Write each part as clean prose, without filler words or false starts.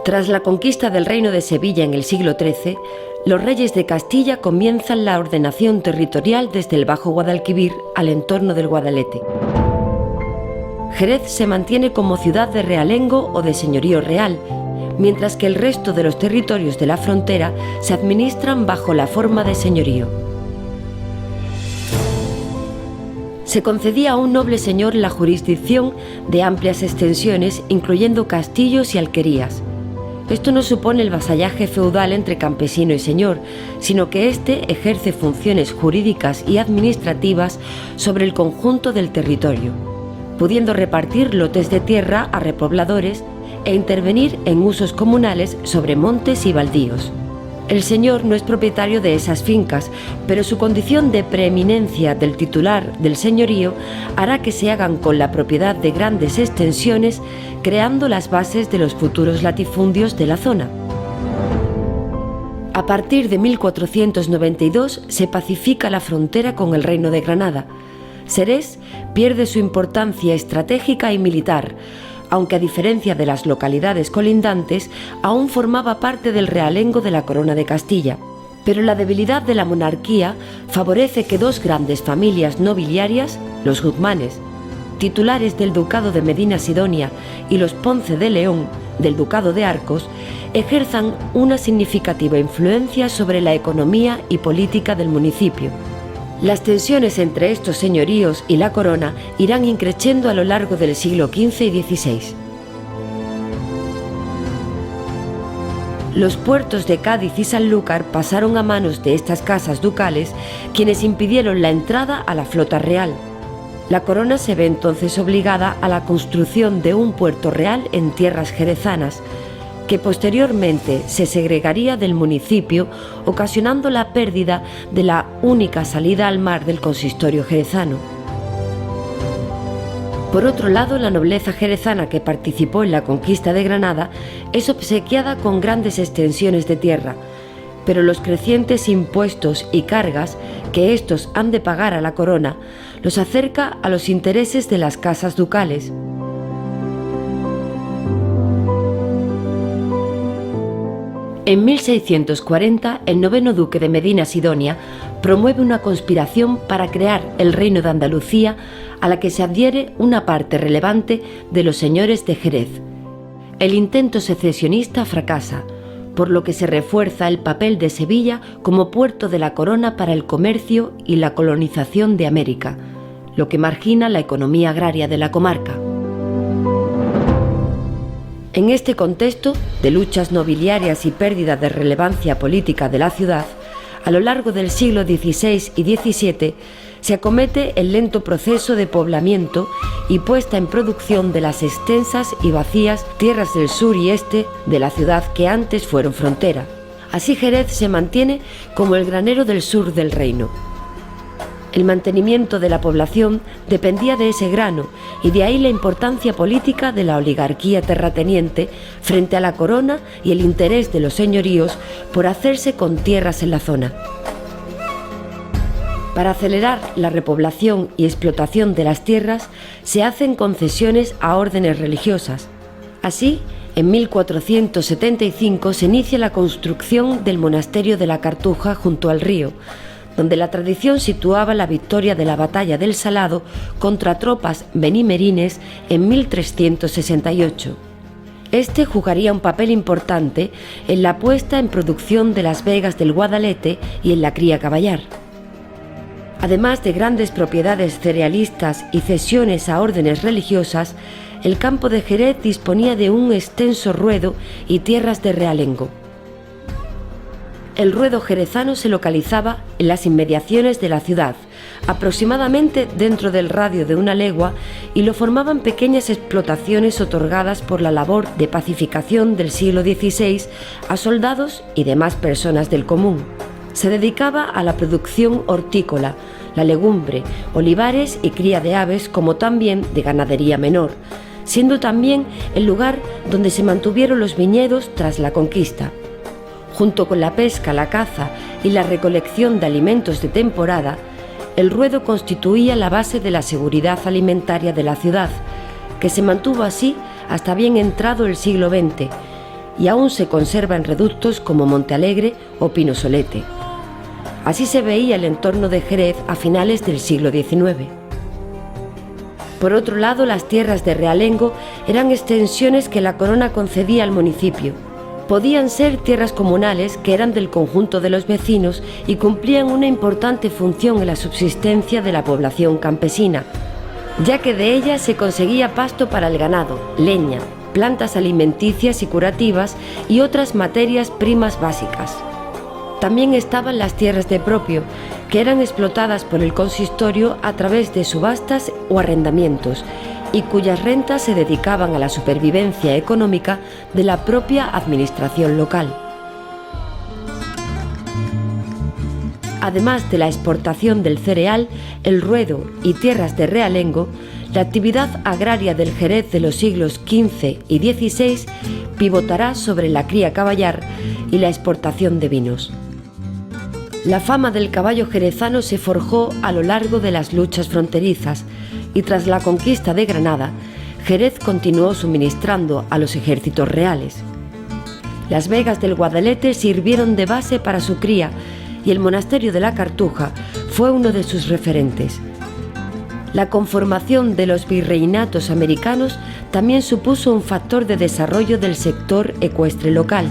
Tras la conquista del Reino de Sevilla en el siglo XIII, los reyes de Castilla comienzan la ordenación territorial desde el Bajo Guadalquivir al entorno del Guadalete. Jerez se mantiene como ciudad de realengo o de señorío real, mientras que el resto de los territorios de la frontera se administran bajo la forma de señorío. Se concedía a un noble señor la jurisdicción de amplias extensiones, incluyendo castillos y alquerías. Esto no supone el vasallaje feudal entre campesino y señor, sino que éste ejerce funciones jurídicas y administrativas sobre el conjunto del territorio, pudiendo repartir lotes de tierra a repobladores e intervenir en usos comunales sobre montes y baldíos. El señor no es propietario de esas fincas, pero su condición de preeminencia del titular del señorío hará que se hagan con la propiedad de grandes extensiones, creando las bases de los futuros latifundios de la zona. A partir de 1492 se pacifica la frontera con el Reino de Granada. Xerés pierde su importancia estratégica y militar, aunque a diferencia de las localidades colindantes, aún formaba parte del realengo de la Corona de Castilla. Pero la debilidad de la monarquía favorece que dos grandes familias nobiliarias, los Guzmanes, titulares del Ducado de Medina Sidonia, y los Ponce de León, del Ducado de Arcos, ejerzan una significativa influencia sobre la economía y política del municipio. Las tensiones entre estos señoríos y la corona irán increciendo a lo largo del siglo XV y XVI. Los puertos de Cádiz y Sanlúcar pasaron a manos de estas casas ducales, quienes impidieron la entrada a la flota real. La corona se ve entonces obligada a la construcción de un puerto real en tierras jerezanas, que posteriormente se segregaría del municipio, ocasionando la pérdida de la única salida al mar del consistorio jerezano. Por otro lado, la nobleza jerezana que participó en la conquista de Granada es obsequiada con grandes extensiones de tierra, pero los crecientes impuestos y cargas que estos han de pagar a la corona los acerca a los intereses de las casas ducales. En 1640, el noveno duque de Medina Sidonia promueve una conspiración para crear el Reino de Andalucía, a la que se adhiere una parte relevante de los señores de Jerez. El intento secesionista fracasa, por lo que se refuerza el papel de Sevilla como puerto de la corona para el comercio y la colonización de América, lo que margina la economía agraria de la comarca. En este contexto de luchas nobiliarias y pérdida de relevancia política de la ciudad, a lo largo del siglo XVI y XVII se acomete el lento proceso de poblamiento y puesta en producción de las extensas y vacías tierras del sur y este de la ciudad que antes fueron frontera. Así Jerez se mantiene como el granero del sur del reino. El mantenimiento de la población dependía de ese grano, y de ahí la importancia política de la oligarquía terrateniente frente a la corona y el interés de los señoríos por hacerse con tierras en la zona. Para acelerar la repoblación y explotación de las tierras, se hacen concesiones a órdenes religiosas. Así, en 1475 se inicia la construcción del monasterio de la Cartuja junto al río, donde la tradición situaba la victoria de la batalla del Salado contra tropas benimerines en 1368. Este jugaría un papel importante en la puesta en producción de las vegas del Guadalete y en la cría caballar. Además de grandes propiedades cerealistas y cesiones a órdenes religiosas, el campo de Jerez disponía de un extenso ruedo y tierras de realengo. El ruedo jerezano se localizaba en las inmediaciones de la ciudad, aproximadamente dentro del radio de una legua, y lo formaban pequeñas explotaciones otorgadas por la labor de pacificación del siglo XVI a soldados y demás personas del común. Se dedicaba a la producción hortícola, la legumbre, olivares y cría de aves, como también de ganadería menor, siendo también el lugar donde se mantuvieron los viñedos tras la conquista. Junto con la pesca, la caza y la recolección de alimentos de temporada, el ruedo constituía la base de la seguridad alimentaria de la ciudad, que se mantuvo así hasta bien entrado el siglo XX, y aún se conserva en reductos como Montealegre o Pinosolete. Así se veía el entorno de Jerez a finales del siglo XIX. Por otro lado, las tierras de realengo eran extensiones que la corona concedía al municipio. Podían ser tierras comunales que eran del conjunto de los vecinos y cumplían una importante función en la subsistencia de la población campesina, ya que de ellas se conseguía pasto para el ganado, leña, plantas alimenticias y curativas y otras materias primas básicas. También estaban las tierras de propio, que eran explotadas por el consistorio a través de subastas o arrendamientos, y cuyas rentas se dedicaban a la supervivencia económica de la propia administración local. Además de la exportación del cereal, el ruedo y tierras de realengo, la actividad agraria del Jerez de los siglos XV y XVI pivotará sobre la cría caballar y la exportación de vinos. La fama del caballo jerezano se forjó a lo largo de las luchas fronterizas y tras la conquista de Granada, Jerez continuó suministrando a los ejércitos reales. Las vegas del Guadalete sirvieron de base para su cría y el monasterio de la Cartuja fue uno de sus referentes. La conformación de los virreinatos americanos también supuso un factor de desarrollo del sector ecuestre local.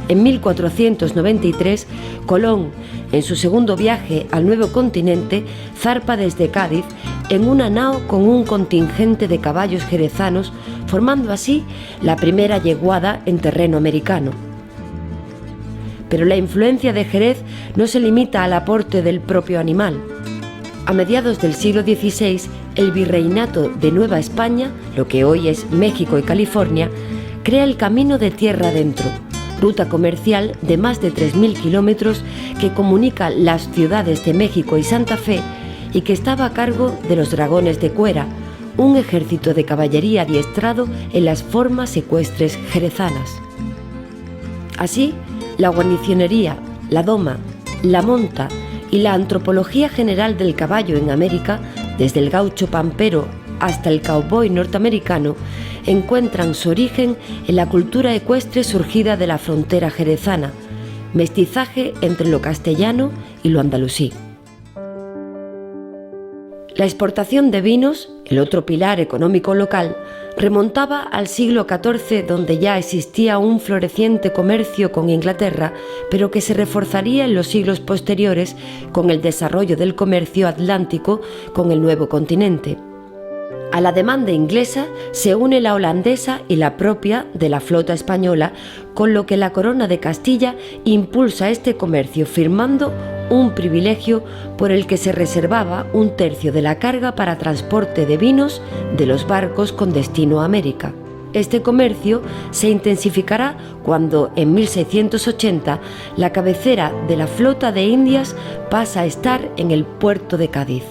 En 1493, Colón, en su segundo viaje al nuevo continente, zarpa desde Cádiz en una nao con un contingente de caballos jerezanos, formando así la primera yeguada en terreno americano. Pero la influencia de Jerez no se limita al aporte del propio animal. A mediados del siglo XVI, el Virreinato de Nueva España, lo que hoy es México y California, crea el Camino de Tierra Adentro, ruta comercial de más de 3.000 kilómetros que comunica las ciudades de México y Santa Fe y que estaba a cargo de los dragones de Cuera, un ejército de caballería adiestrado en las formas ecuestres jerezanas. Así, la guarnicionería, la doma, la monta y la antropología general del caballo en América, desde el gaucho pampero hasta el cowboy norteamericano, encuentran su origen en la cultura ecuestre surgida de la frontera jerezana, mestizaje entre lo castellano y lo andalusí. La exportación de vinos, el otro pilar económico local, remontaba al siglo XIV, donde ya existía un floreciente comercio con Inglaterra, pero que se reforzaría en los siglos posteriores con el desarrollo del comercio atlántico con el nuevo continente. A la demanda inglesa se une la holandesa y la propia de la flota española, con lo que la Corona de Castilla impulsa este comercio firmando un privilegio por el que se reservaba un tercio de la carga para transporte de vinos de los barcos con destino a América. Este comercio se intensificará cuando, en 1680, la cabecera de la flota de Indias pasa a estar en el puerto de Cádiz.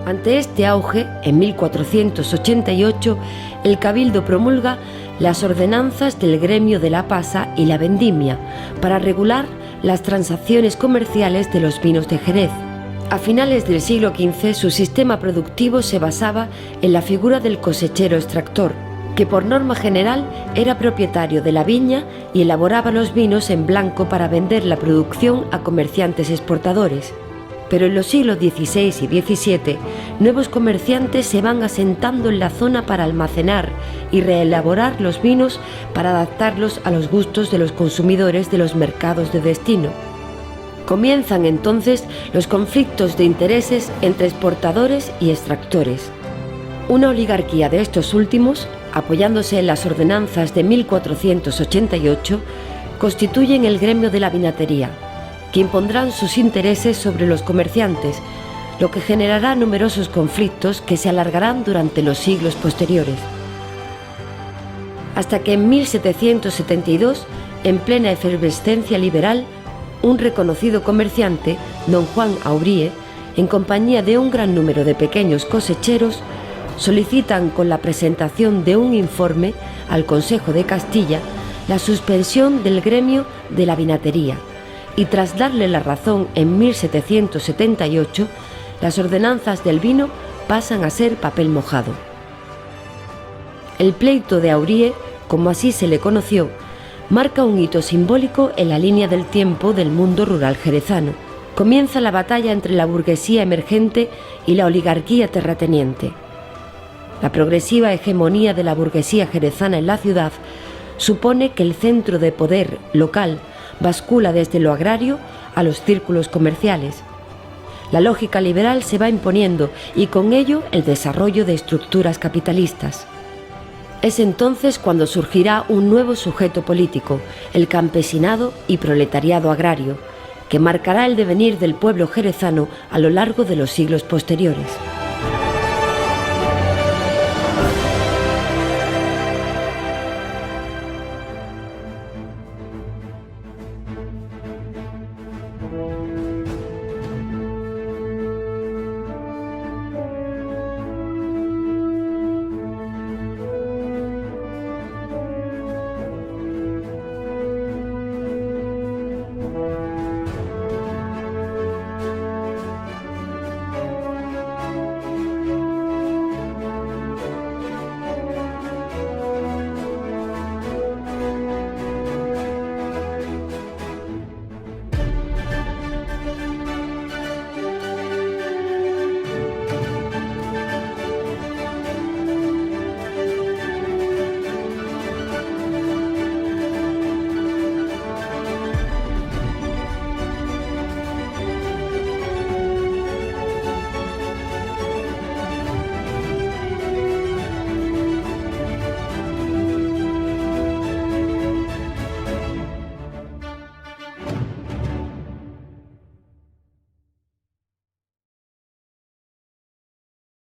Ante este auge, en 1488, el Cabildo promulga las ordenanzas del gremio de la pasa y la vendimia para regular las transacciones comerciales de los vinos de Jerez. A finales del siglo XV, su sistema productivo se basaba en la figura del cosechero extractor, que por norma general era propietario de la viña y elaboraba los vinos en blanco para vender la producción a comerciantes exportadores. Pero en los siglos XVI y XVII, nuevos comerciantes se van asentando en la zona para almacenar y reelaborar los vinos para adaptarlos a los gustos de los consumidores de los mercados de destino. Comienzan entonces los conflictos de intereses entre exportadores y extractores. Una oligarquía de estos últimos, apoyándose en las ordenanzas de 1488, constituyen el gremio de la vinatería, que impondrán sus intereses sobre los comerciantes, lo que generará numerosos conflictos que se alargarán durante los siglos posteriores. Hasta que en 1772, en plena efervescencia liberal, un reconocido comerciante, don Juan Aurie, en compañía de un gran número de pequeños cosecheros, solicitan con la presentación de un informe al Consejo de Castilla la suspensión del gremio de la vinatería, y tras darle la razón en 1778, las ordenanzas del vino pasan a ser papel mojado. El pleito de Aurie, como así se le conoció, marca un hito simbólico en la línea del tiempo del mundo rural jerezano. Comienza la batalla entre la burguesía emergente y la oligarquía terrateniente. La progresiva hegemonía de la burguesía jerezana en la ciudad supone que el centro de poder local bascula desde lo agrario a los círculos comerciales. La lógica liberal se va imponiendo y con ello el desarrollo de estructuras capitalistas. Es entonces cuando surgirá un nuevo sujeto político, el campesinado y proletariado agrario, que marcará el devenir del pueblo jerezano a lo largo de los siglos posteriores.